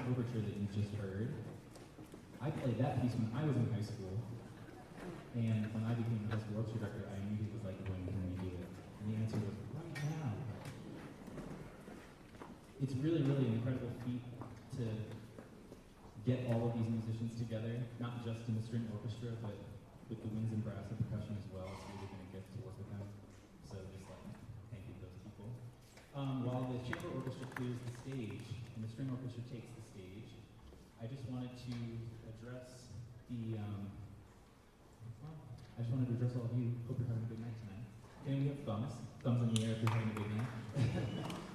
Overture that you just heard, I played that piece when I was in high school, and when I became the high school orchestra director, I immediately was like, when can we do it? And the answer was, right now. It's really, really an incredible feat to get all of these musicians together, not just in the string orchestra, but with the winds and brass and percussion as well. It's really been a gift to work with them. So just like, thank you to those people. While the chamber orchestra clears the stage and the string orchestra takes the stage, I just wanted to address all of you. Hope you're having a good night tonight. And we have thumbs in the air if you're having a good night.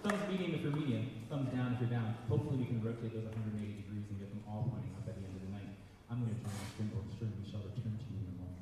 Thumbs medium if you're medium, thumbs down if you're down. Hopefully we can rotate those 180 degrees and get them all pointing up at the end of the night. I'm going to join the string orchestra and we shall return to you in a moment.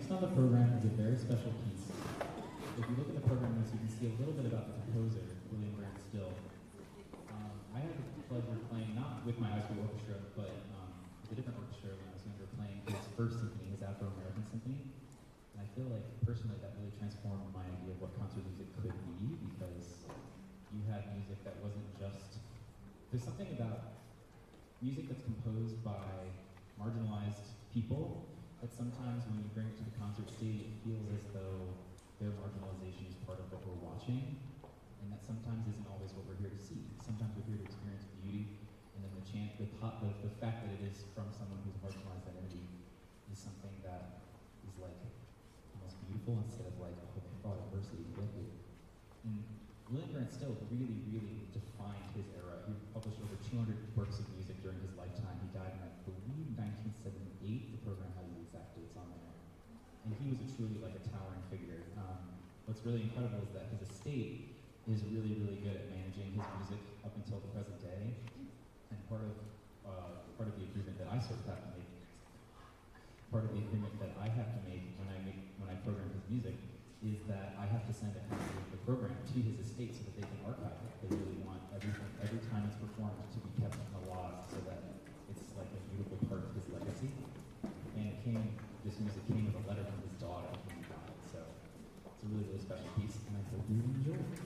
Next on the program is a very special piece. If you look at the program notes, you can see a little bit about the composer, William Grant Still. I had the pleasure of playing, not with my high school orchestra, but with a different orchestra when I was younger, playing his first symphony, his Afro-American symphony. And I feel like, personally, that really transformed my idea of what concert music could be, because you had music that wasn't just... There's something about music that's composed by marginalized people that sometimes when you bring it to the concert stage, it feels as though their marginalization is part of what we're watching, and that sometimes isn't always what we're here to see. Sometimes we're here to experience beauty, and then the fact that it is from someone who's marginalized identity is something that is like almost beautiful instead of like, oh, they brought adversity to get here. And William Grant Still really, really defined his era. He published over 200 works of music during his lifetime. He died in, I believe, 1978. The program has the exact dates on there. And he was truly like a towering figure. What's really incredible is that his estate is really, really good at managing his music up until the present day. And part of the agreement that I sort of have to make, part of the agreement that I have to make when I program his music, is that I have to send a copy of the program to his estate so that they can archive it. They really want every time it's performed to be kept in the laws so that it's like a beautiful part of his legacy. And this music came with a letter from his daughter when he died. So it's a really, really special piece, and I hope you enjoy it.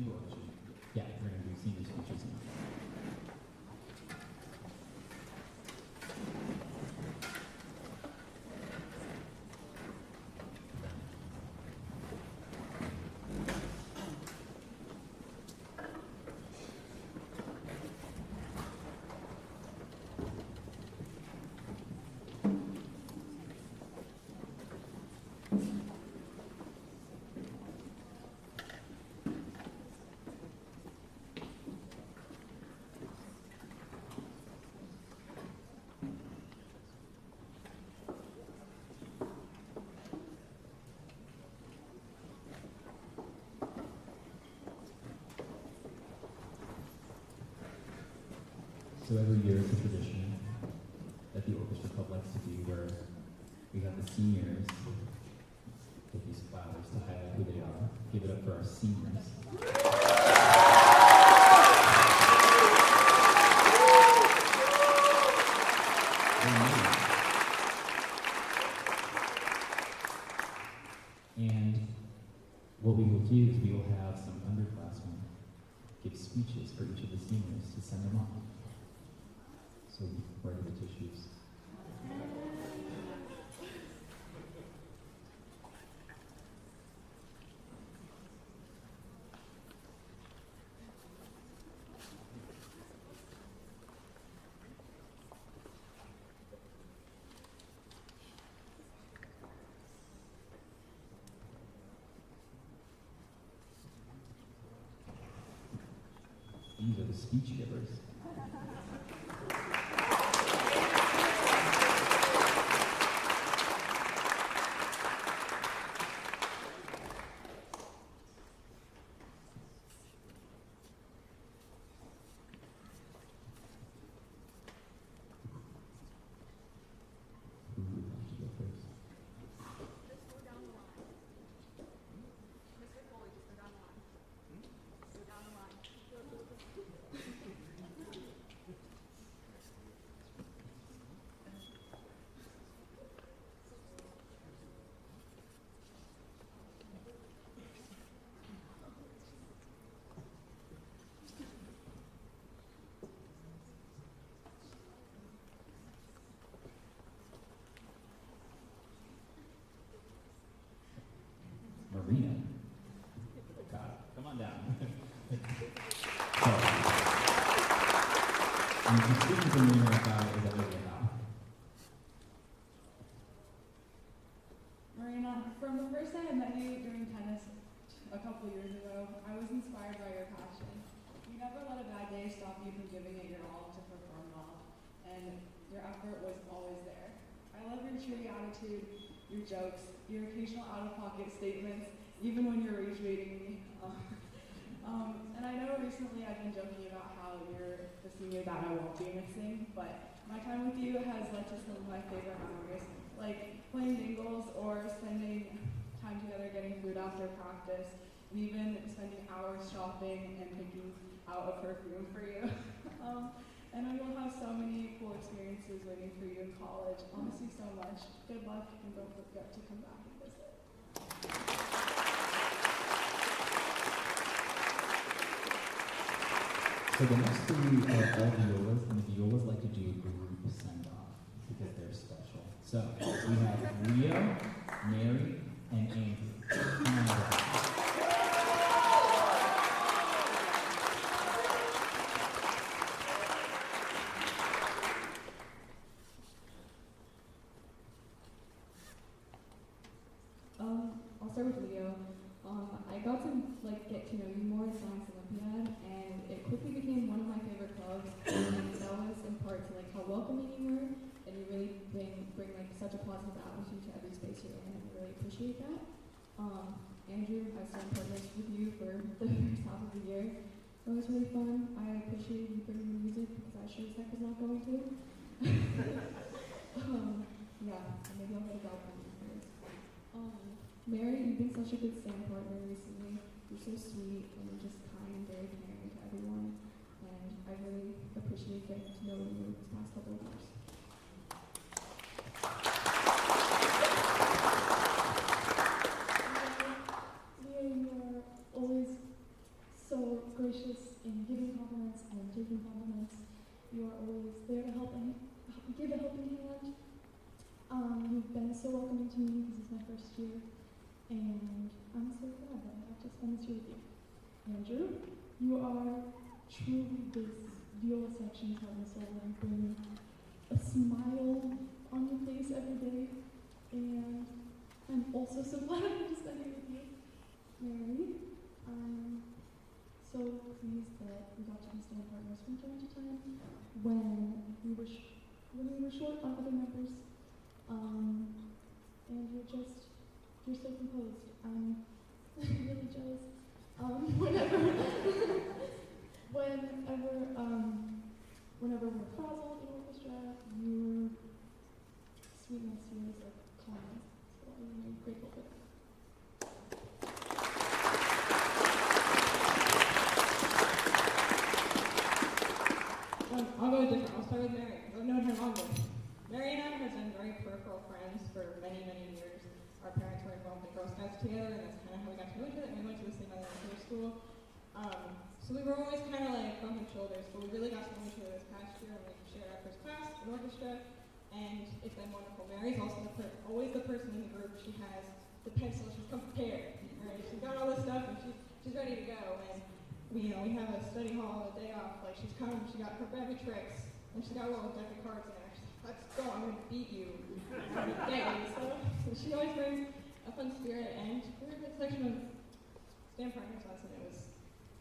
or should we? Yeah, we're going to do senior speeches now. So every year it's a tradition that the Orchestra Club likes to do where we have the seniors get these flowers to highlight who they are. Give it up for our seniors. And what we will do is we will have some underclassmen give speeches for each of the seniors to send them off. So where are the tissues? These are the speech givers. Who would like to go first? Just go down the line. Mr. Foley, just go down the line. Go down the line. Marina. Got it. Come on down. So, and the speaking for Marina is Olivia now. Marina, from the first day I met you doing tennis a couple years ago, I was inspired by your passion. You never let a bad day stop you from giving it your all to perform well, and your effort was always there. I love your cheery attitude, your jokes, your occasional out-of-pocket statements, even when you're rage baiting me. And I know recently I've been joking about how you're the senior that I won't be missing, but my time with you has led to some of my favorite memories, like playing dingles or spending time together getting food after practice, and even spending hours shopping and picking out a perfume for you. I know you'll have so many cool experiences waiting for you in college. I'll miss you so much. Good luck, and don't forget to come back and visit. So the next three are all violas, and the violas like to do a group send-off because they're special. So we have Leo, Mary, and Andrew. Come on down. I'll start with Leo. I got to get to know you more in Science Olympiad, and it quickly became one of my favorite clubs. And that was in part to how welcoming you were, and you really bring such a positive attitude to every space you're in, and I really appreciate that. Andrew, I started partners with you for the first half of the year. It was really fun. I appreciated you bringing the music because I sure as heck was not going to. Yeah, and maybe I'll get a job from you first. Mary, you've been such a good stand partner recently. You're so sweet and you're just kind and very caring to everyone. And I really appreciate getting to know you these past couple of years. Leah, you are always so gracious in giving compliments and taking compliments. You are always there to help and give a helping hand. You've been so welcoming to me. This is my first year, and I'm so glad that I got to spend this year with you. Andrew, you are truly this viola section's heart and soul, and bring a smile on your face every day. And I'm also so glad I got to spend it with you. Mary, I'm so pleased that we got to be stand partners from time to time when we were short on other members. And you're so composed. I'm really jealous. Whenever we're frazzled in orchestra, your sweetness here is like calmness. So I'm really grateful for that. I'll go different. I'll start with Mary, because I've known her longer. Mary and I have been very peripheral friends for many, many years. Our parents were involved in Girl Scouts together, and that's kind of how we got to know each other. And we went to the same elementary school. So we were always kind of like bumping shoulders, but we really got to know each other this past year when we shared our first class in orchestra, and it's been wonderful. Mary's also always the person in the group. She has the pencil. She's come prepared. Right? She's got all this stuff, and she's ready to go. And we have a study hall, a day off. Like she's come, she got her bag of tricks, and she got a little deck of cards in there. She's like, let's go, I'm gonna beat you. So she always brings a fun spirit, and we were a good section of stand partners last night. It was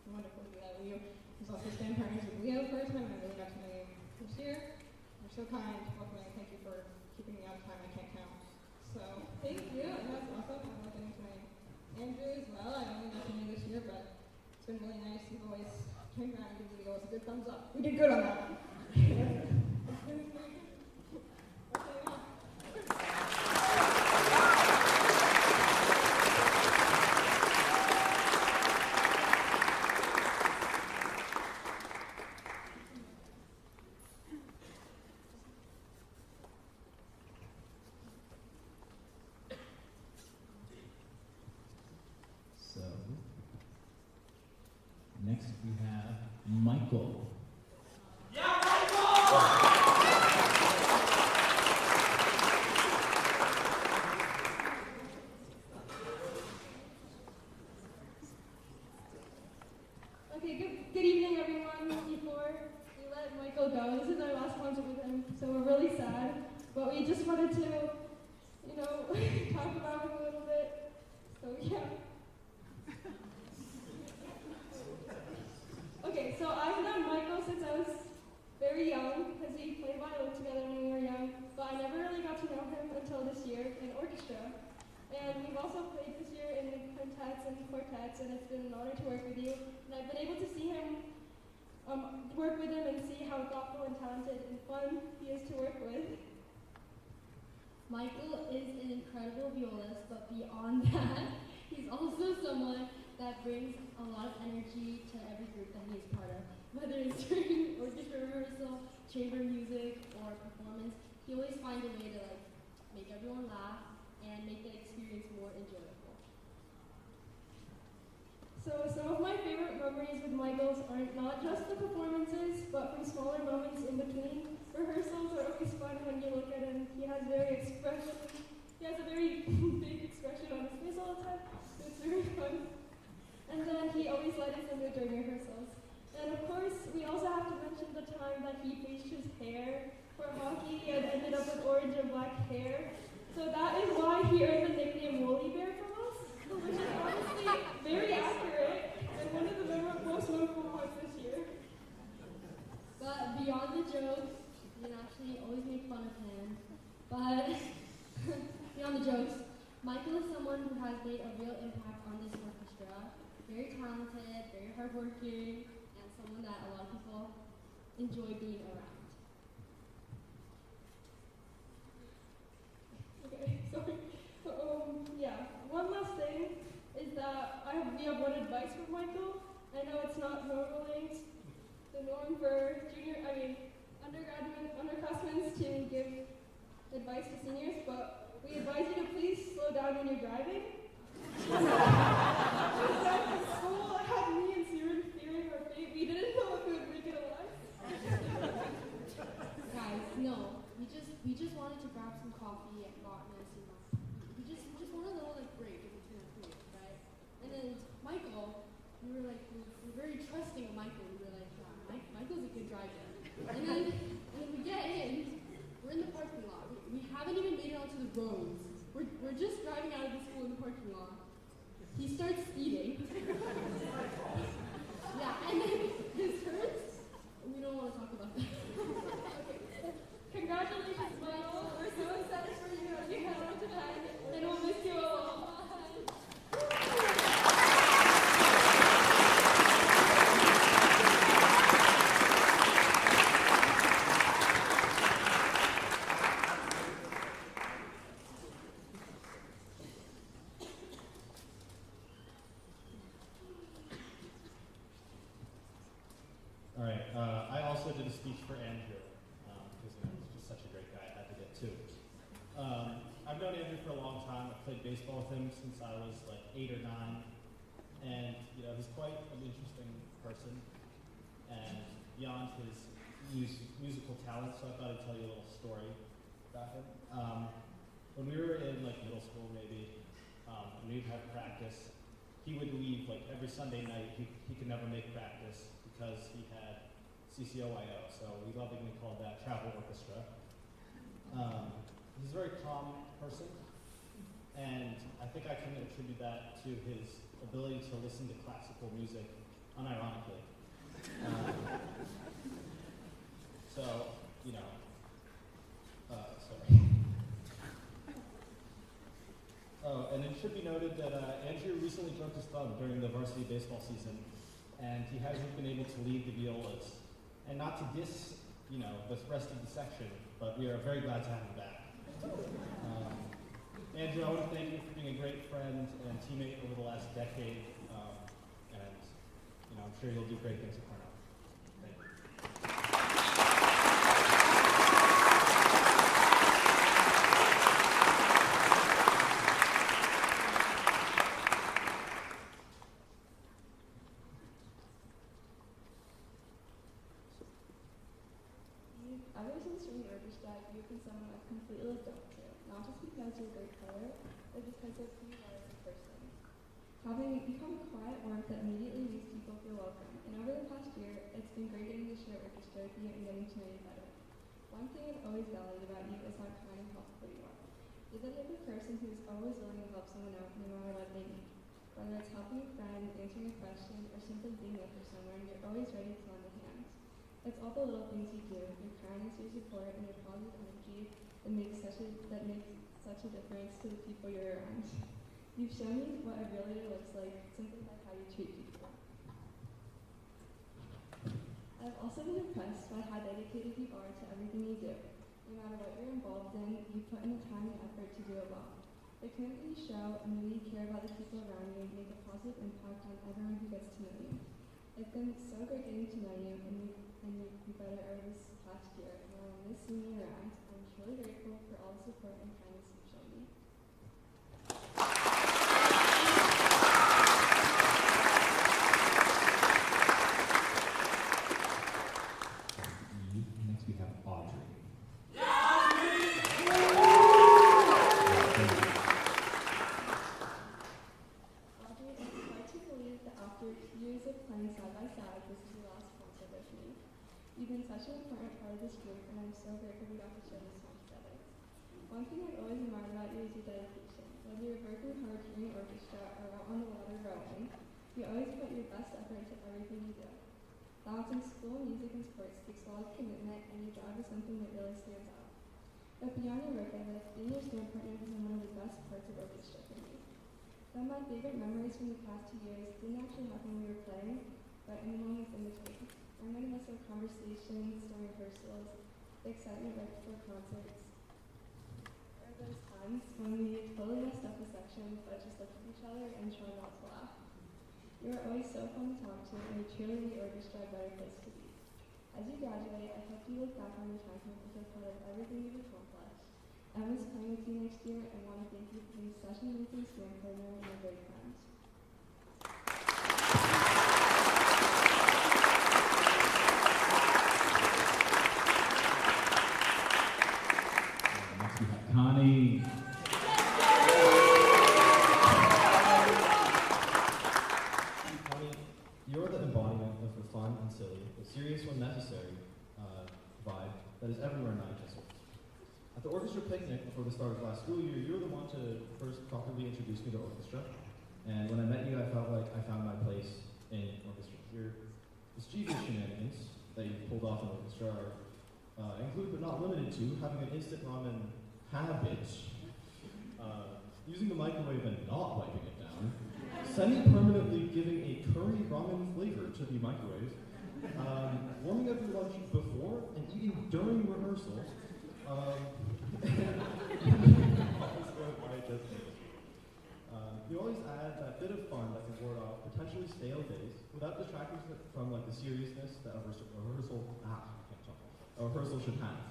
wonderful to do that with you. I was also stand partners with Leo the first time, and I really got to know you this year. You're so kind, welcoming, thank you for keeping me on time. I can't count. So thank you, and that's awesome. I'm looking to my Andrew as well. I only got to know you this year, but it's been really nice. You've always turned around and given me a good thumbs up. We did good on that one. So, next we have Michael. Okay, good evening, everyone. Before we let Michael go, this is our last concert with him, so we're really sad. But we just wanted to, talk about him a little bit. So yeah. Okay, so I've known Michael since I was very young, because we played violin together when we were young. But I never really got to know him until this year in orchestra. And we've also played this year in the quintets and quartets, and it's been an honor to work with you. And I've been able to see him, work with him and see how thoughtful and talented and fun he is to work with. Michael is an incredible violist, but beyond that, he's also someone that brings a lot of energy to every group that he is part of. Whether it's during orchestra rehearsal, chamber music, or performance, he always finds a way to make everyone laugh and make the experience more enjoyable. So some of my favorite memories with Michael's aren't not just the performances, but from smaller moments in between. Rehearsals are always fun when you look at him. He has a very big expression on his face all the time, so it's very fun. And then he always let us in during rehearsals. And of course, we also have to mention the time that he bleached his hair for hockey and ended up with orange and black hair. So that is why he earned the nickname Woolly Bear from us, which is honestly very accurate and one of the most memorable parts this year. But beyond the jokes, you can actually always make fun of him. But beyond the jokes, Michael is someone who has made a real impact on this orchestra. Very talented, very hardworking, and someone that a lot of people enjoy being around. Okay, sorry. One last thing is that we have one advice from Michael. I know it's not normally the norm for underclassmen to give advice to seniors, but we advise you to please slow down when you're driving. In school, I had me and Siren fearing our we were like, we were very trusting of Michael. We were like, wow, Michael's a good driver. And then we get in, we're in the parking lot. We haven't even made it onto the roads. We're just driving out of the school in the parking lot. He starts speeding. Yeah, and then his turns. We don't want to talk about that. Okay. Congratulations, Michael. We're so excited for you as you head on tonight, and we'll miss you a lot. All right. I also did a speech for Andrew because he's just such a great guy. I had to get two. I've known Andrew for a long time. I've played baseball with him since I was like 8 or 9, and he's quite an interesting person. And beyond his musical talent, so I thought I'd tell you a little story about him. When we were in like middle school, maybe, and we'd have practice, he would leave like every Sunday night. He could never make practice because he had CCOIO, so we lovingly called that travel orchestra. He's a very calm person, and I think I can attribute that to his ability to listen to classical music unironically. Sorry. Oh, and it should be noted that Andrew recently broke his thumb during the varsity baseball season, and he hasn't been able to lead the violas. And not to diss, the rest of the section, but we are very glad to have him back. Andrew, I want to thank you for being a great friend and teammate over the last decade, and I'm sure you'll do great things at Cornell. Thank you. Ever since joining Orchestra, you've been someone I've completely looked up to, not just because you're a great player, but because of who you are as a person. Having become a quiet warmth that immediately makes people feel welcome, and over the past year, it's been great getting to share Orchestra with you and getting to know you better. One thing I've always valued about you is how kind and helpful you are. You're the type of person who's always willing to help someone out no matter what they need. Whether it's helping a friend, answering a question, or simply being there for someone, you're always ready to lend a hand. It's all the little things you do, your kindness, your support, and your positive energy that makes such a difference to the people you're around. You've shown me what a real leader looks like simply by how you treat people. I've also been impressed by how dedicated you are to everything you do. No matter what you're involved in, you put in the time and effort to do it well. The commitment you show and the way you care about the people around you make a positive impact on everyone who gets to know you. It's been so great getting to know you and you've been better over this past year. And while I miss seeing you around, I'm truly grateful for all the support and kindness you've shown me. Next we have Audrey. Audrey, it's hard to believe that after years of playing side by side, this is your last concert with me. You've been such an important part of this group, and I'm so grateful we got to share this time together. One thing I've always admired about you is your dedication. Whether you're working hard here in Orchestra or out on the water rowing, you always put your best effort into everything you do. Balancing school, music, and sports takes a lot of commitment, and your drive is something that really stands out. But beyond your work ethic, being your stand partner has been one of the best parts of Orchestra for me. Some of my favorite memories from the past 2 years didn't actually happen when we were playing, but in the moments in between. I'm going to miss our conversations during rehearsals, the excitement right before concerts. There are those times when we totally messed up a section, but just looked at each other and tried not to laugh. You are always so fun to talk to, and you truly made Orchestra a better place to be. As you graduate, I hope you look back on your time here and feel proud of everything you've accomplished. I miss playing with you next year and want to thank you for being such an amazing stand partner and a great friend. Next we have Connie. Connie You're the embodiment of the fun and silly, but serious when necessary vibe that is everywhere in IHS. At the orchestra picnic before the start of last school year, you were the one to first properly introduce me to orchestra. And when I met you, I felt like I found my place in orchestra. Your mischievous shenanigans that you pulled off in orchestra include, but not limited to, having an instant ramen habit, using the microwave and not wiping it down, semi-permanently giving a curry ramen flavor to the microwave, warming up your lunch before and eating during rehearsal, you always add that bit of fun that can ward off potentially stale days without distracting from like the seriousness that a rehearsal should have.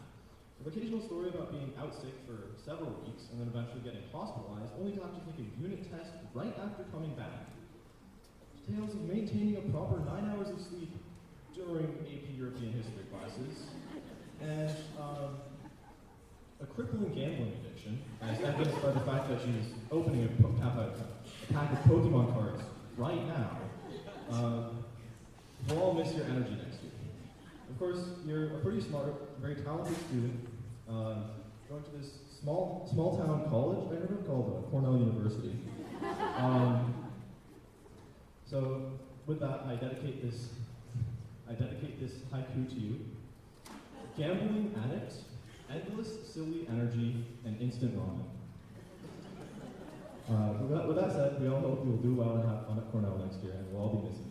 An occasional story about being out sick for several weeks and then eventually getting hospitalized, only to have to take a unit test right after coming back. Tales of maintaining a proper 9 hours of sleep during AP European history classes, and a crippling gambling addiction, as evidenced by the fact that she's opening a pack of Pokemon cards right now. We'll all miss your energy next year. Of course, you're a pretty smart, very talented student, going to this small town college. I heard it called Cornell University. So with that, I dedicate this haiku to you. Gambling addict, endless silly energy, and instant ramen. With that said, we all hope you'll do well and have fun at Cornell next year, and we'll all be missing you.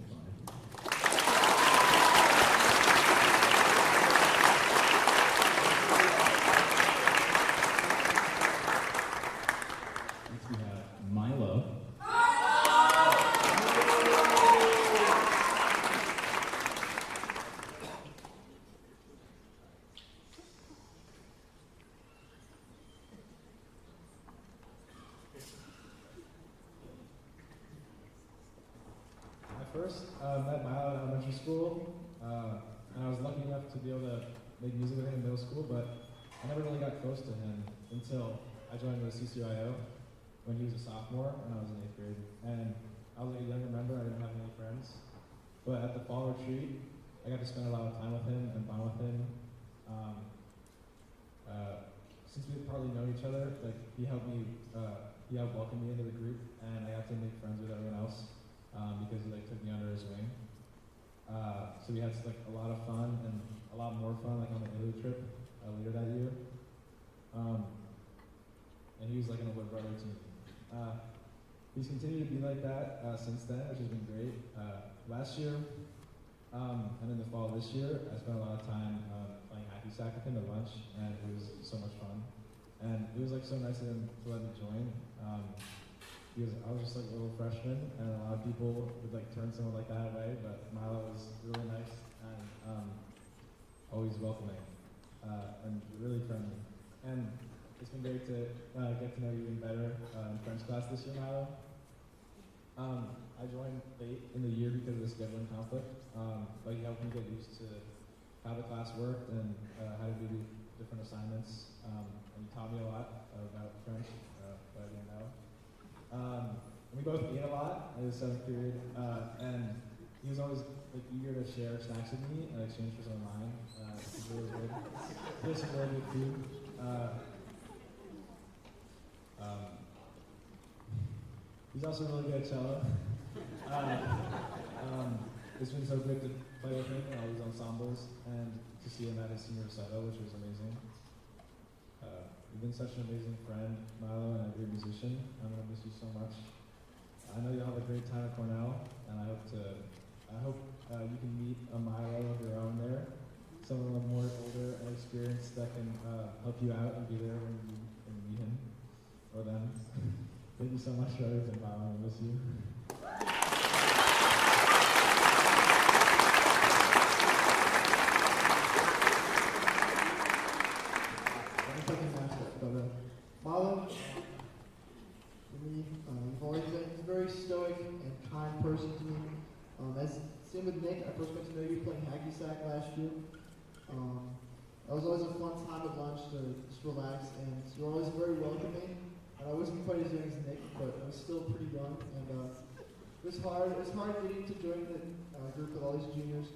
Next we have Milo. First, met Milo in elementary school, and I was lucky enough to be able to make music with him in middle school, but I never really got close to him until I joined the CCIO when he was a sophomore and I was in 8th grade. And I was like a younger member, I didn't have any friends. But at the fall retreat, I got to spend a lot of time with him and bond with him. Since we partly know each other, like he helped welcome me into the group, and I got to make friends with everyone else. Because he like took me under his wing. So we had like a lot of fun and a lot more fun like on the Italy trip later that year. And he was like an older brother to me. He's continued to be like that since then, which has been great. Last year and in the fall this year, I spent a lot of time playing hacky sack with him at lunch, and it was so much fun. And it was like so nice of him to let me join. Because I was just like a little freshman, and a lot of people would like turn someone like that away, but Milo was really nice and always welcoming and really friendly. And it's been great to get to know you even better in French class this year, Milo. I joined late in the year because of the scheduling conflict, but he helped me get used to how the class worked and how to do different assignments, and he taught me a lot about French that I didn't know. We both ate a lot in the 7th period, and he was always like eager to share snacks with me in exchange for some of mine. Which was really good. He had some really good food. He's also really good at cello. It's been so great to play with him in all these ensembles and to see him at his senior recital, which was amazing. You've been such an amazing friend, Milo, and a great musician. I'm gonna miss you so much. I know you'll have a great time at Cornell, and I hope you can meet a Milo of your own there, someone more older and experienced that can help you out and be there when you meet him or them. Thank you so much for everything, Milo. I miss you. Milo, for me, you've always been a very stoic and kind person to me. Same with Nick, I first got to know you playing hacky sack last year. That was always a fun time at lunch to just relax, and you were always very welcoming. And I wasn't quite as young as Nick, but I was still pretty young, and it was hard. It was hard getting to join the group with all these juniors,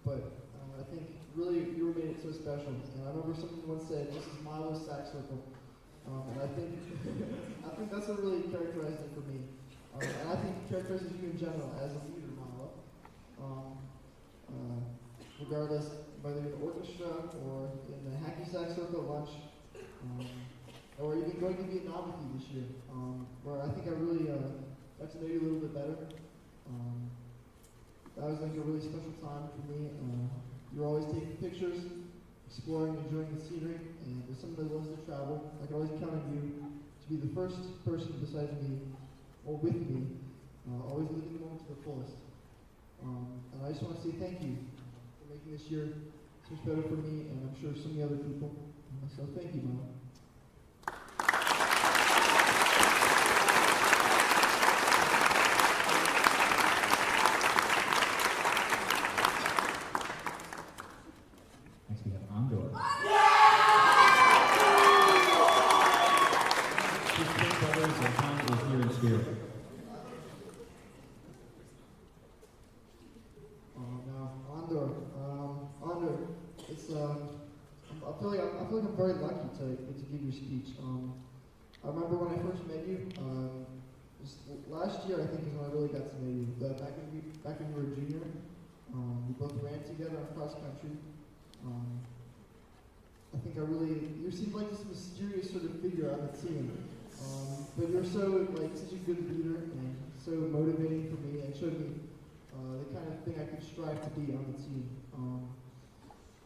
but I think really you made it so special. And I remember someone once said, "This is Milo's sax circle," and I think I think that's what really characterized it for me, and I think characterizes you in general as a leader, Milo. Regardless whether you're in the orchestra or in the hacky sax circle at lunch, or even going to Vietnam with you this year, where I think I really got to know you a little bit better. That was like a really special time for me. You were always taking pictures, exploring, enjoying the scenery, and as someone that loves to travel, I can always count on you to be the first person beside me, or with me, always living the moment to the fullest. And I just want to say thank you for making this year so much better for me, and I'm sure so many other people. So thank you, Mom. Next we have Andor. His twin brother Zohan is here in spirit. Now, Andor. Andor, it's I feel like I'm very lucky to get to give your speech. I remember when I first met you. Just last year, I think, is when I really got to know you. Back when you were a junior, we both ran together on cross country. I think you seemed like this mysterious sort of figure on the team. But you're so such a good leader and so motivating for me, and showed me the kind of thing I could strive to be on the team.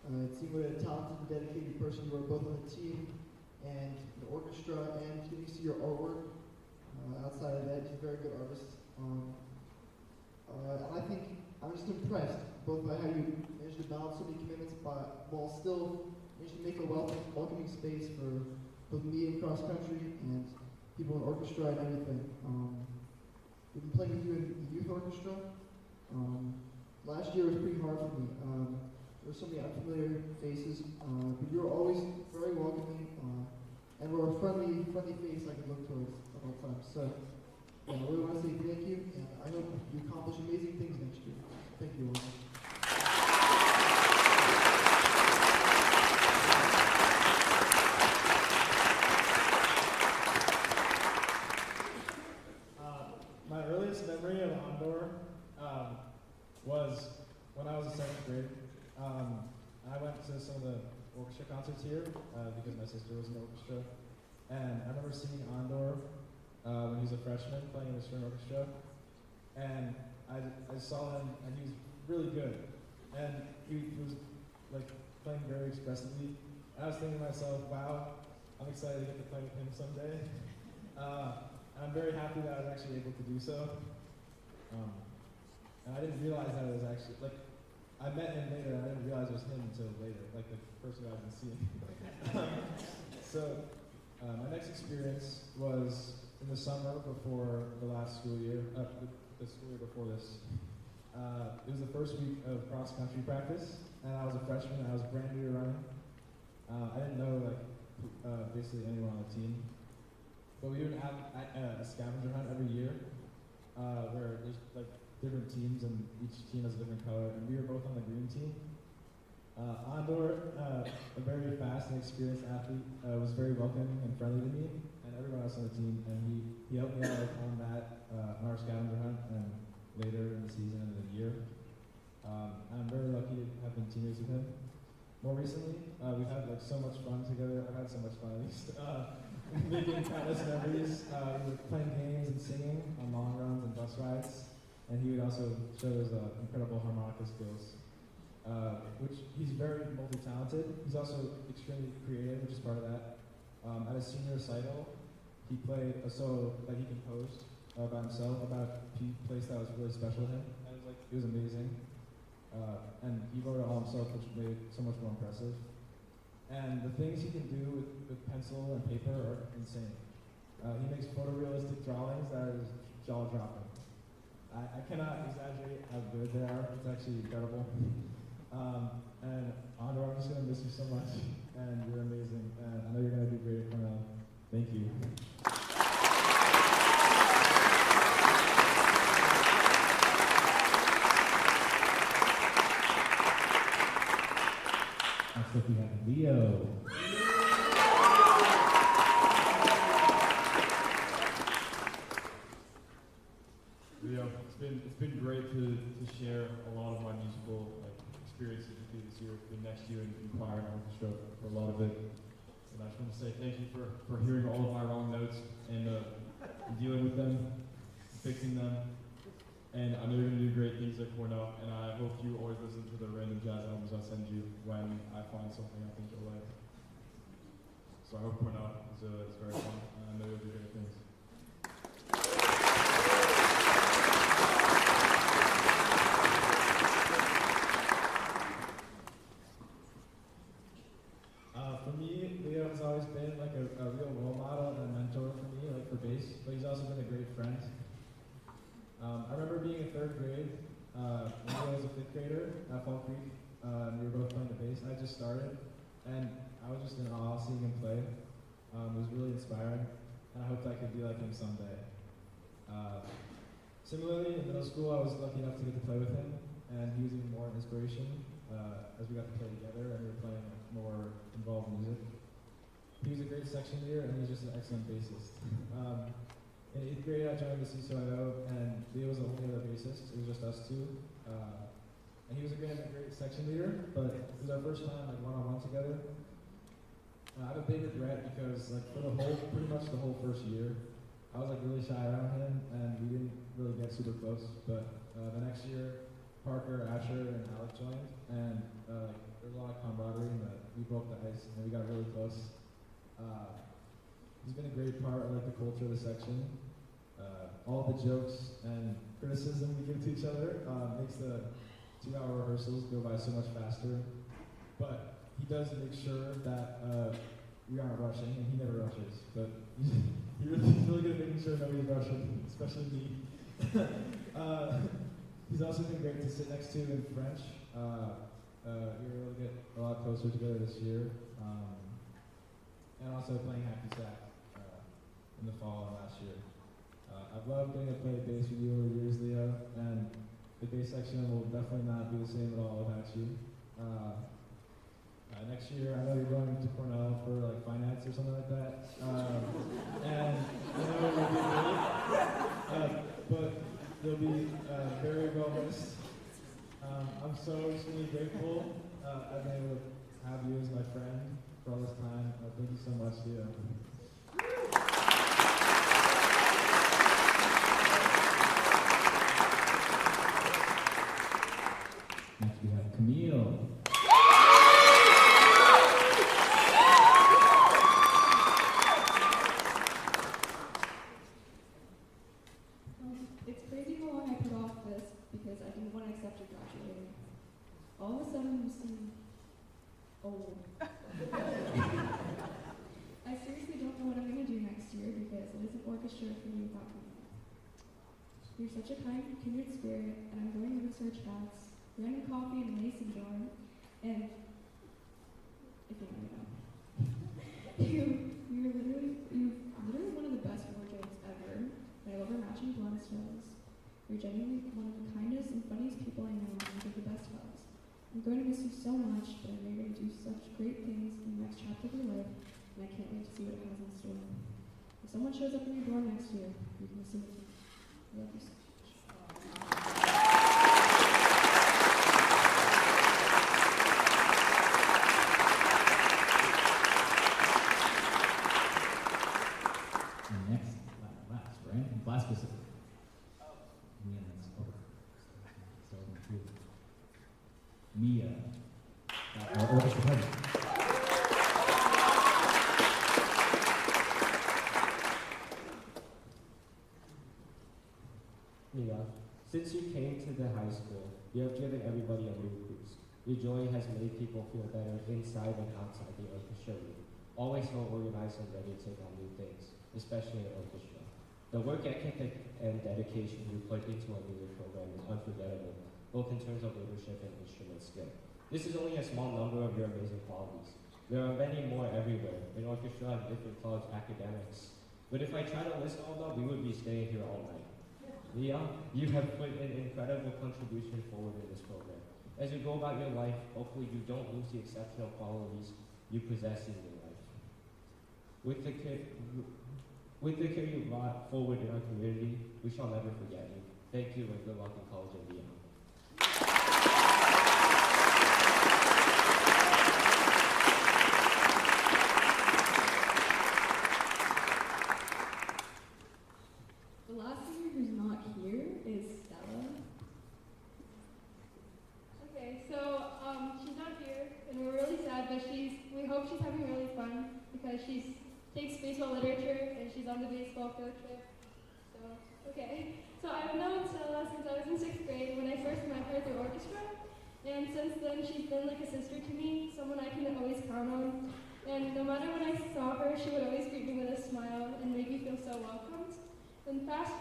It seemed what a talented and dedicated person you were, both on the team and the orchestra, and getting to see your artwork. Outside of that, he's a very good artist. And I think I'm just impressed both by how you managed to balance so many commitments while still managed to make a welcoming space for both me in cross country and people in orchestra and everything. We've been playing with you in the youth orchestra. Last year was pretty hard for me. There were so many unfamiliar faces, but you were always very welcoming, and were a friendly face I could look towards at all times. So, I really want to say thank you, and I hope you accomplish amazing things next year. Thank you all. My earliest memory of Andor was when I was in 7th grade. I went to some of the orchestra concerts here because my sister was in the orchestra, and I remember seeing Andor when he was a freshman playing in the string orchestra, and I saw him, and he was really good, and he was like playing very expressively. And I was thinking to myself, wow, I'm excited to get to play with him someday. I'm very happy that I was actually able to do so. And I didn't realize that it was actually, I met him later, and I didn't realize it was him until later, like the person who I've been seeing. So, my next experience was in the summer before the last school year, the school year before this. It was the first week of cross-country practice, and I was a freshman, and I was brand new to running. I didn't know, basically anyone on the team. But we would have a scavenger hunt every year, where there's different teams, and each team has a different color, and we were both on the green team. Andor, a very fast and experienced athlete, was very welcoming and friendly to me, and everyone else on the team, and he helped me out on that, on our scavenger hunt, and later in the season and the year. I'm very lucky to have been teammates with him. More recently, we've had so much fun together. I've had so much fun, at least. Making countless memories. We were playing games and singing on long runs and bus rides. And he would also show his incredible harmonica skills, which he's very multi-talented. He's also extremely creative, which is part of that. At his senior recital, he played a solo that he composed by himself about a place that was really special to him. And it was amazing. And he wrote it all himself, which made it so much more impressive. And the things he can do with pencil and paper are insane. He makes photorealistic drawings that are jaw-dropping. I cannot exaggerate how good they are. It's actually incredible. And Andor, I'm just going to miss you so much. And you're amazing. And I know you're going to do great at Cornell. Thank you. Next up we have Leo. Leo, it's been great to share a lot of my musical experiences with you this year. It's been next year in choir and orchestra for a lot of it. And I just want to say thank you for hearing all of my wrong notes and dealing with them, fixing them. And I know you're going to do great things at Cornell, and I hope you always listen to the random jazz albums I send you when I find something I think you'll like. So I hope Cornell is very fun, and I know you'll do great things. For me, Leo has always been like a real role model and a mentor for me, like for bass, but he's also been a great friend. I remember being in 3rd grade, when Leo was a 5th grader at Fall Creek, and we were both playing the bass. I just started, and I was just in awe seeing him play. It was really inspiring, and I hoped I could be like him someday. Similarly, in middle school, I was lucky enough to get to play with him, and he was even more an inspiration as we got to play together and we were playing more involved music. He was a great section leader, and he was just an excellent bassist. In 8th grade, I joined the CCIO, and Leo was the only other bassist. It was just us two. And he was a great section leader, but it was our first time one-on-one together. I have a big regret because for pretty much the whole first year, I was really shy around him, and we didn't really get super close. But the next year, Parker, Asher, and Alec joined, and there was a lot of camaraderie, and we broke the ice, and we got really close. He's been a great part of the culture of the section. All the jokes and criticism we give to each other makes the 2-hour rehearsals go by so much faster. But he does make sure that we aren't rushing, and he never rushes. But he's really good at making sure nobody's rushing, especially me. He's also been great to sit next to in French. We were able to get a lot closer together this year. And also playing hacky sack in the fall and last year. I've loved getting to play bass with you over the years, Leo, and the bass section will definitely not be the same at all without you. Next year, I know you're going to Cornell for finance or something like that, and I know it will be great, but they'll be very well missed. I'm so extremely grateful I've been able to have you as my friend for all this time. Thank you so much, Leo. Next we have Camille. It's crazy how long I put off this because I didn't want to accept you graduating. All of a sudden you seem old. I seriously don't know what I'm going to do next year because it isn't orchestra for me without you. You're such a kind, kindred spirit, and I'm going to research hats, random coffee in a mason jar, and if you want to know. You're literally one of the best wardrobes ever. I love our matching bloodstones. You're genuinely one of the kindest and funniest people I know, and give the best hugs. I'm going to miss you so much, but I know you're going to do such great things in the next chapter of your life, and I can't wait to see what it has in store. If someone shows up in your door next year, you can assume it's me. I love you so much. And next, last, right? Last specific. Mia, that's over. So, Mia, our orchestra president. Mia, since you came to the high school, you have given everybody a new boost. Your joy has made people feel better inside and outside the orchestra room. Always so organized and ready to take on new things, especially in orchestra. The work ethic and dedication you put into our music program is unforgettable, both in terms of leadership and instrument skill. This is only a small number of your amazing qualities. There are many more everywhere, in orchestra and different clubs, academics. But if I try to list all of them, we would be staying here all night. Leah, you have put an incredible contribution forward in this program. As you go about your life, hopefully you don't lose the exceptional qualities you possess in your life. With the care you brought forward in our community, we shall never forget you. Thank you and good luck in college and beyond. The last singer who's not here is Stella. Okay, so she's not here, and we're really sad, but we hope she's having really fun because she takes baseball literature and she's on the baseball field trip. So, okay. So I've known Stella since I was in 6th grade when I first met her through Orchestra, and since then she's been like a sister to me, someone I can always count on. And no matter when I saw her, she would always greet me with a smile and make me feel so welcomed. Then fast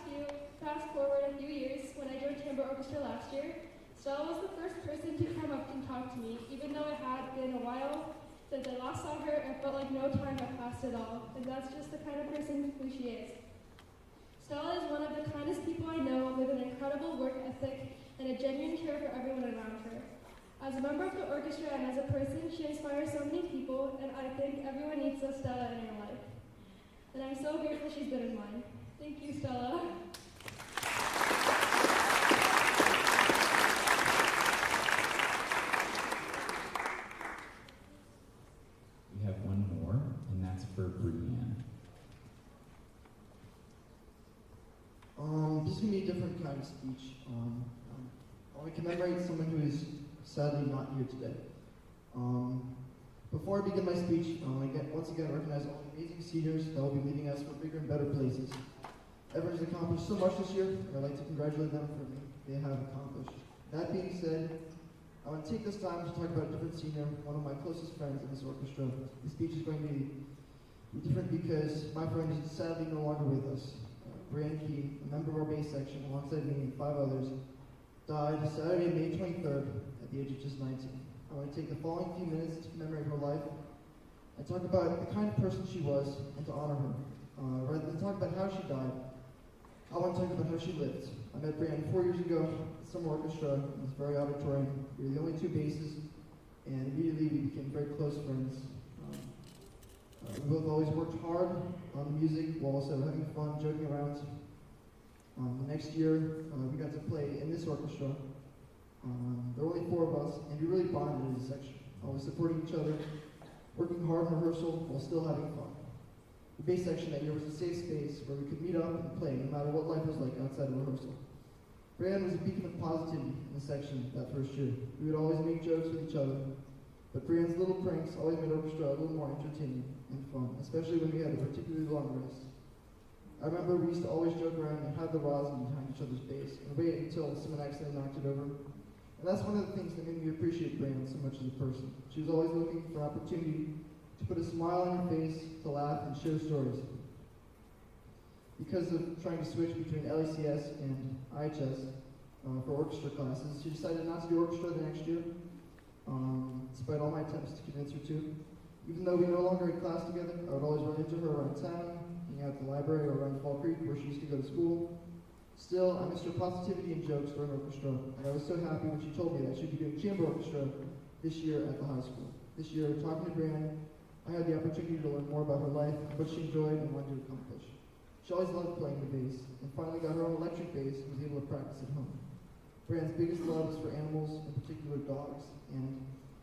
forward a few years, when I joined chamber orchestra last year, Stella was the first person to come up and talk to me. Even though it had been a while since I last saw her, it felt like no time had passed at all, and that's just the kind of person who she is. Stella is one of the kindest people I know, with an incredible work ethic and a genuine care for everyone around her. As a member of the orchestra and as a person, she inspires so many people, and I think everyone needs a Stella in her life. And I'm so grateful she's been in mine. Thank you, Stella. We have one more, and that's for Brianne. This is going to be a different kind of speech. I want to commemorate someone who is sadly not here today. Before I begin my speech, I want to once again recognize all the amazing seniors that will be leading us for bigger and better places. Everyone has accomplished so much this year, and I'd like to congratulate them for what they have accomplished. That being said, I want to take this time to talk about a different senior, one of my closest friends in this orchestra. The speech is going to be different because my friend is sadly no longer with us. Brian Key, a member of our bass section, alongside me and 5 others, died Saturday, May 23rd at the age of just 19. I want to take the following few minutes to commemorate her life and talk about the kind of person she was and to honor her. Rather than talk about how she died, I want to talk about how she lived. I met Brianne 4 years ago at Summer Orchestra in this very auditorium. We were the only 2 basses, and immediately we became very close friends. We both always worked hard on the music while also having fun, joking around. The next year, we got to play in this orchestra. There were only 4 of us, and we really bonded as a section, always supporting each other, working hard in rehearsal while still having fun. The bass section that year was a safe space where we could meet up and play no matter what life was like outside of rehearsal. Brianne was a beacon of positivity in the section that first year. We would always make jokes with each other, but Brianne's little pranks always made orchestra a little more entertaining and fun, especially when we had a particularly long rest. I remember we used to always joke around and hide the rosin behind each other's bass and wait until someone accidentally knocked it over. And that's one of the things that made me appreciate Brianne so much as a person. She was always looking for opportunity to put a smile on her face, to laugh, and share stories. Because of trying to switch between LECS and IHS for orchestra classes, she decided not to do orchestra the next year, despite all my attempts to convince her to. Even though we no longer had class together, I would always run into her around town, hang out at the library or around Fall Creek where she used to go to school. Still, I missed her positivity and jokes during orchestra, and I was so happy when she told me that she'd be doing chamber orchestra this year at the high school. This year, talking to Brianne, I had the opportunity to learn more about her life, what she enjoyed, and wanted to accomplish. She always loved playing the bass, and finally got her own electric bass and was able to practice at home. Brianne's biggest love is for animals, in particular dogs, and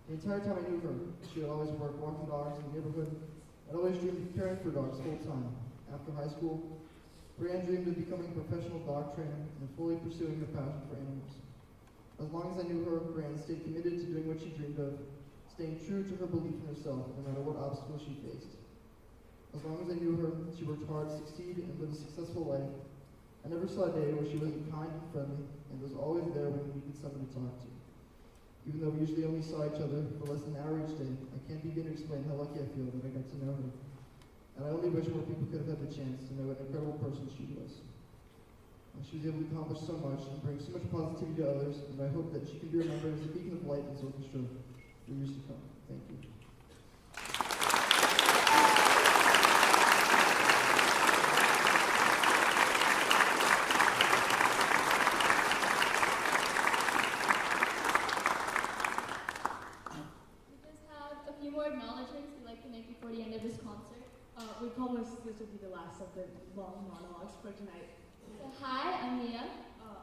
the entire time I knew her, she would always work walking dogs in the neighborhood. I'd always dreamed of caring for dogs full time. After high school, Brianne dreamed of becoming a professional dog trainer and fully pursuing her passion for animals. As long as I knew her, Brianne stayed committed to doing what she dreamed of, staying true to her belief in herself, no matter what obstacles she faced. As long as I knew her, she worked hard to succeed and live a successful life. I never saw a day where she wasn't kind and friendly, and was always there when we needed someone to talk to. Even though we usually only saw each other for less than an hour each day, I can't begin to explain how lucky I feel that I got to know her. And I only wish more people could have had the chance to know what an incredible person she was. She was able to accomplish so much and bring so much positivity to others, and I hope that she can be remembered as a beacon of light in this orchestra for years to come. Thank you. this will be the last of the long monologues for tonight. So hi, I'm Mia,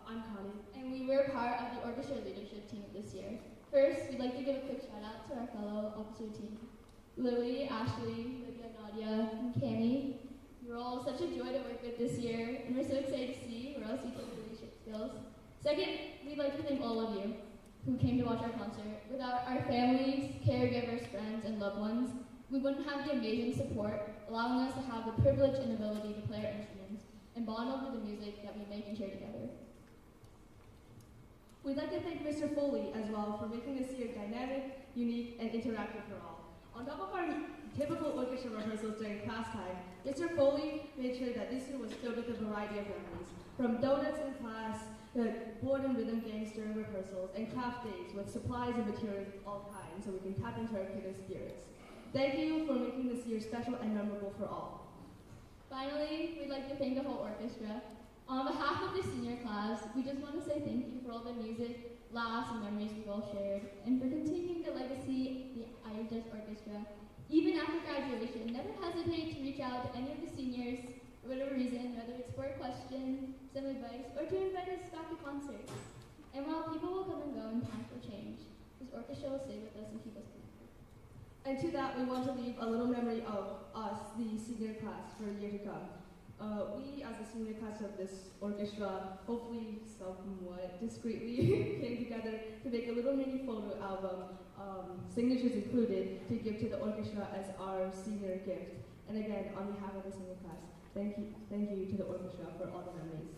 I'm Connie. and we were part of the orchestra leadership team this year. First, we'd like to give a quick shout out to our fellow officer team. Lily, Ashley, Lydia, Nadia, and Cami. You're all such a joy to work with this year, and we're so excited to see where else you take your leadership skills. Second, we'd like to thank all of you who came to watch our concert. Without our families, caregivers, friends, and loved ones, we wouldn't have the amazing support, allowing us to have the privilege and ability to play our instruments and bond over the music that we make and share together. We'd like to thank Mr. Foley as well for making this year dynamic, unique, and interactive for all. On top of our typical orchestra rehearsals during class time, Mr. Foley made sure that this year was filled with a variety of memories, from donuts in class, to board and rhythm games during rehearsals, and craft days with supplies and materials of all kinds so we can tap into our kiddos' spirits. Thank you for making this year special and memorable for all. Finally, we'd like to thank the whole orchestra. On behalf of the senior class, we just want to say thank you for all the music, laughs, and memories we've all shared, and for continuing the legacy of the IHS Orchestra. Even after graduation, never hesitate to reach out to any of the seniors for whatever reason, whether it's for a question, some advice, or to invite us back to concerts. And while people will come and go and times will change, this orchestra will stay with us and keep us connected. And to that, we want to leave a little memory of us, the senior class, for a year to come. We, as the senior class of this orchestra, hopefully somewhat discreetly came together to make a little mini photo album, signatures included, to give to the orchestra as our senior gift. And again, on behalf of the senior class, thank you to the orchestra for all the memories.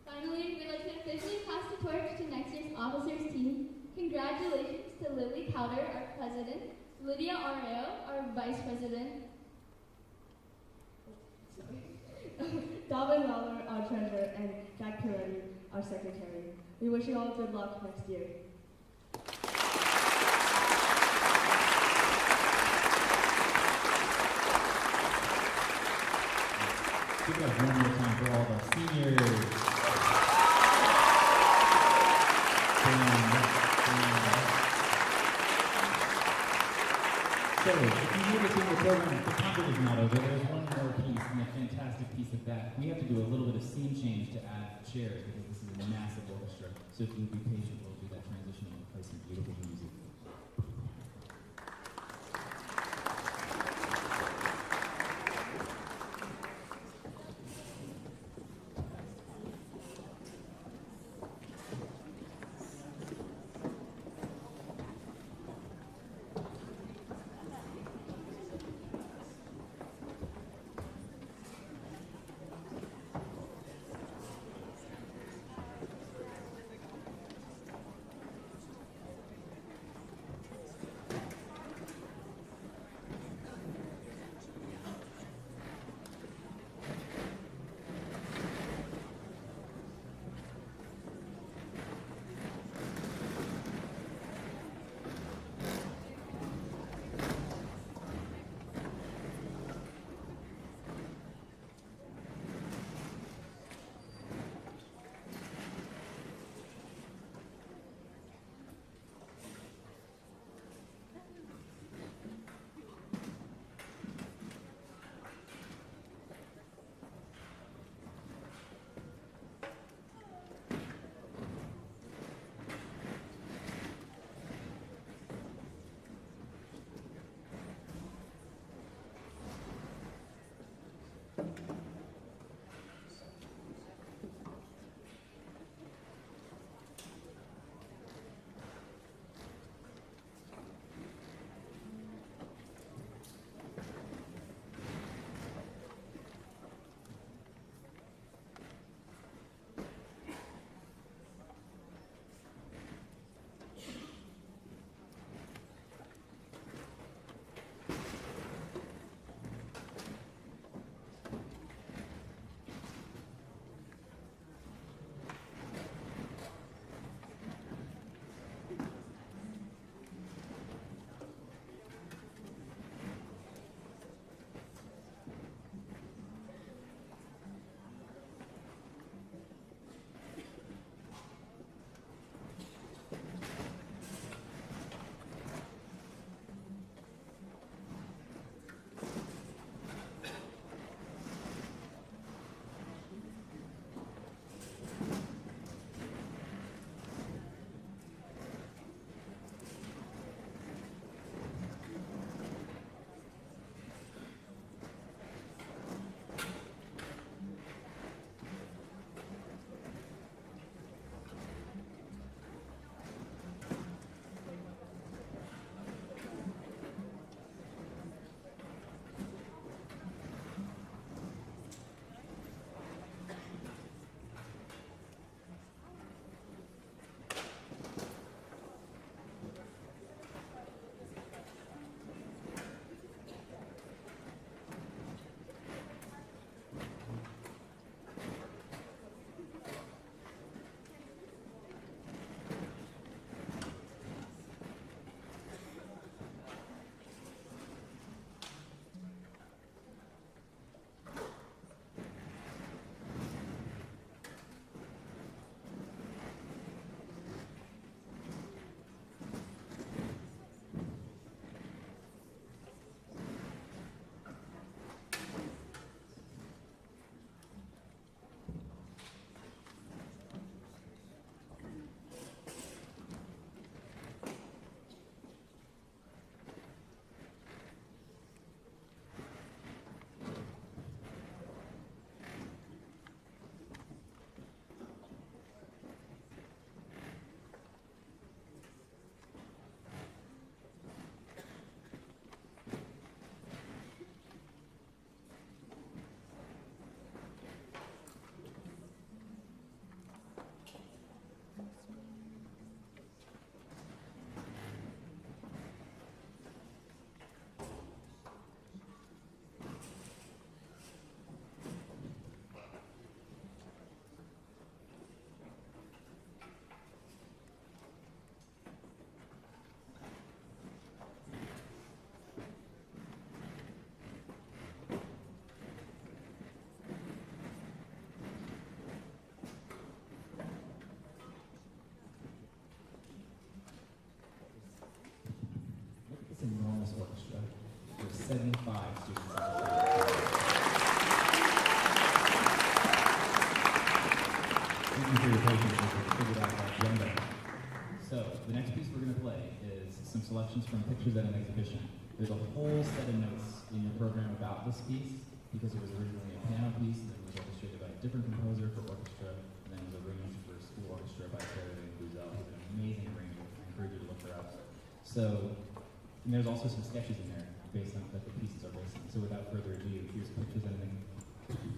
Finally, we'd like to officially pass the torch to next year's officers team. Congratulations to Lily Powder, our president, Lydia Areo, our vice president, Davin Lawler, our treasurer, and Jack Piretti, our secretary. We wish you all good luck next year. Give it up one more time for all of our seniors. So, if you notice in the program, the concert is not over. There's one more piece, and a fantastic piece of that. We have to do a little bit of scene change to add chairs, because this is a massive orchestra. So if you'll be patient, we'll do that transition and we'll play some beautiful music. this orchestra. There's 75 students on the stage. Thank you for your patience as we figured out our agenda. So, the next piece we're going to play is some selections from Pictures at an Exhibition. There's a whole set of notes in your program about this piece, because it was originally a piano piece, and then it was orchestrated by a different composer for orchestra, and then it was arranged for school orchestra by Sarah Lynn Buzel, who's an amazing arranger. I encourage you to look her up. So, and there's also some sketches in there based on that the pieces are based on. So without further ado, here's Pictures at an Exhibition.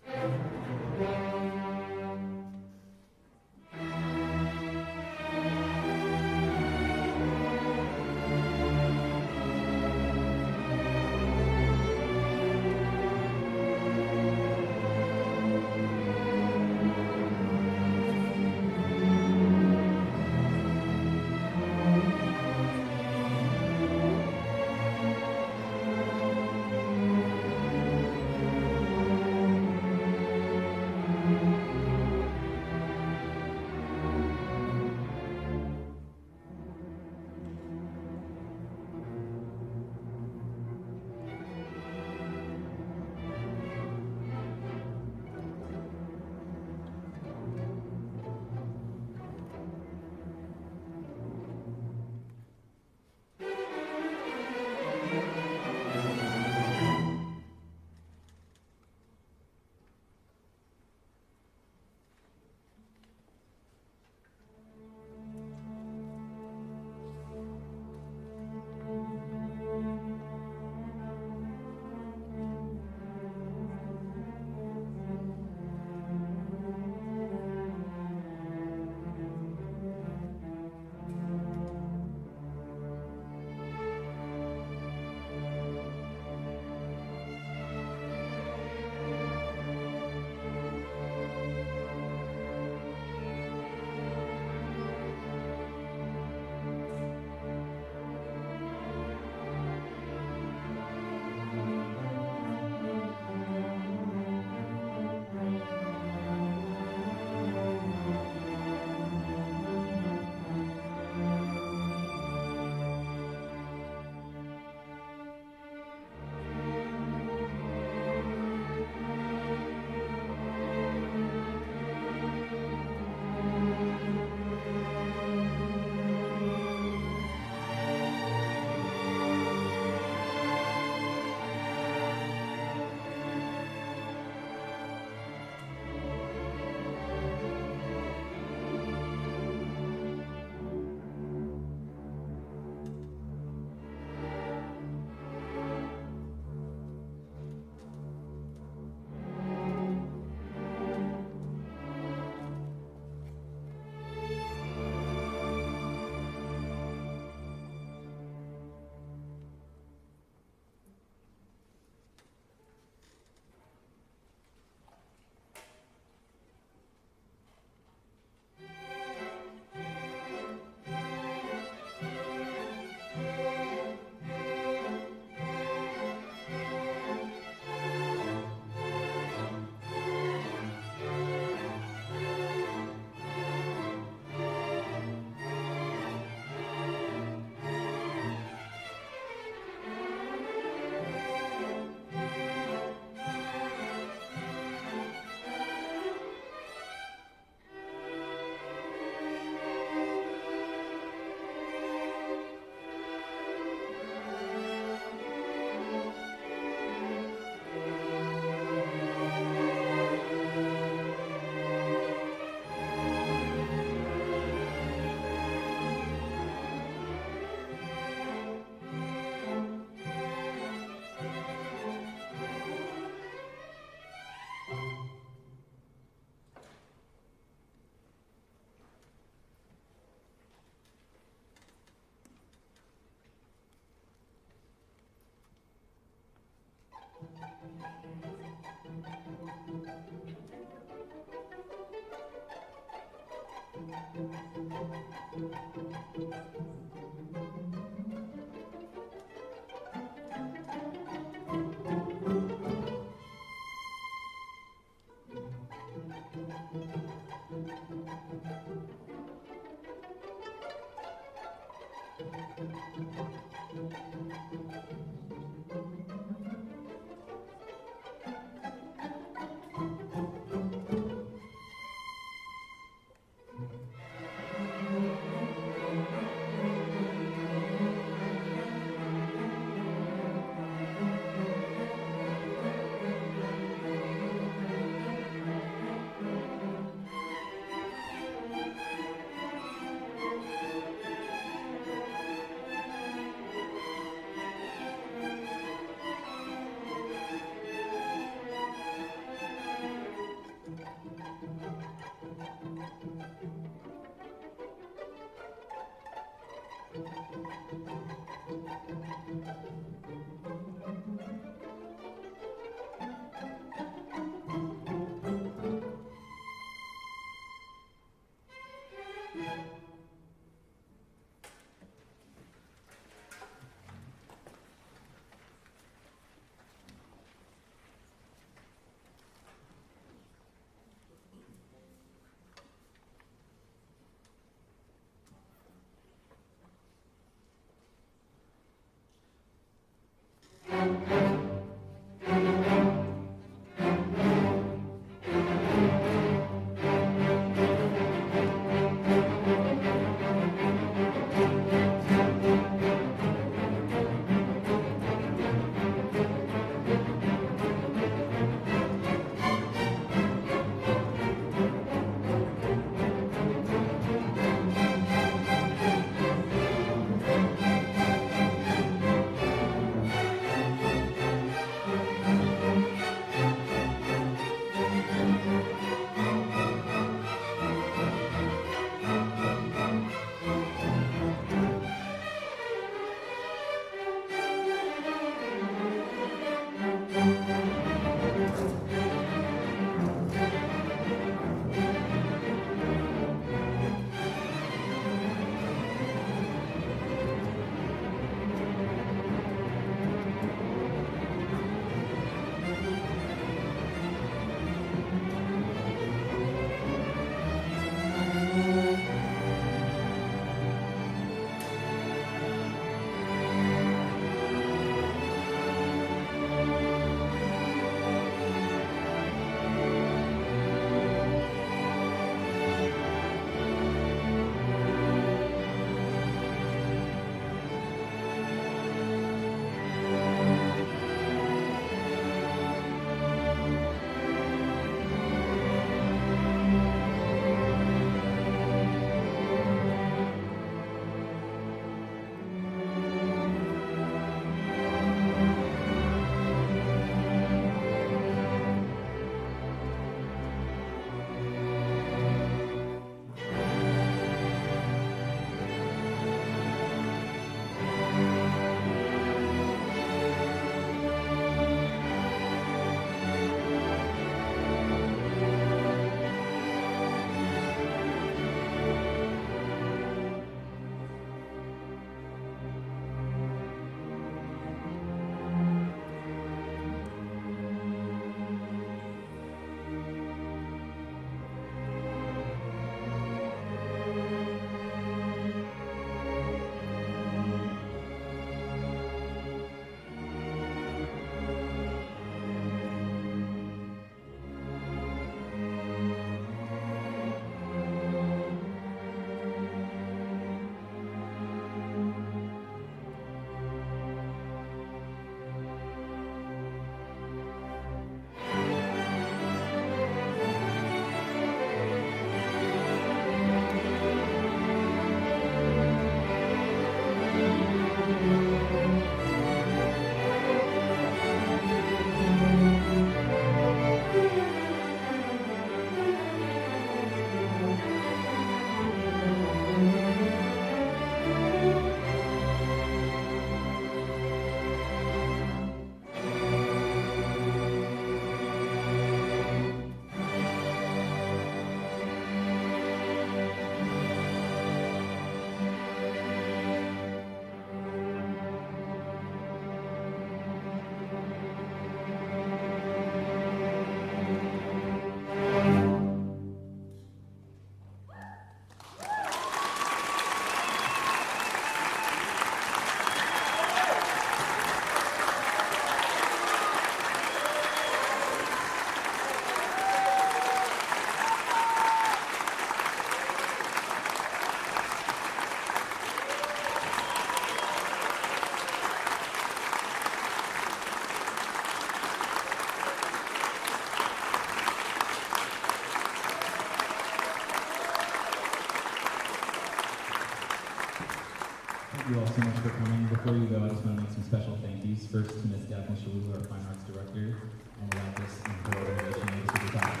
you all so much for coming. Before you go, I just want to make some special thank yous. First to Ms. Daphne Shalulu, our Fine Arts Director, and Lapis and her organization, Super Time.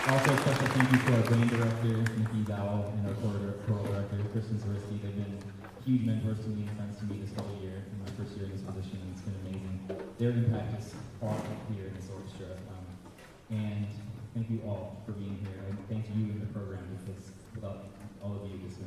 Also, a special thank you to our band director, Nikki Dowell, and our choral director, Kristen Zariski. They've been huge mentors to me and friends to me this whole year in my first year in this position, and it's been amazing. Their impact is far here in this orchestra. And thank you all for being here. And thank you in the program, because without all of you, this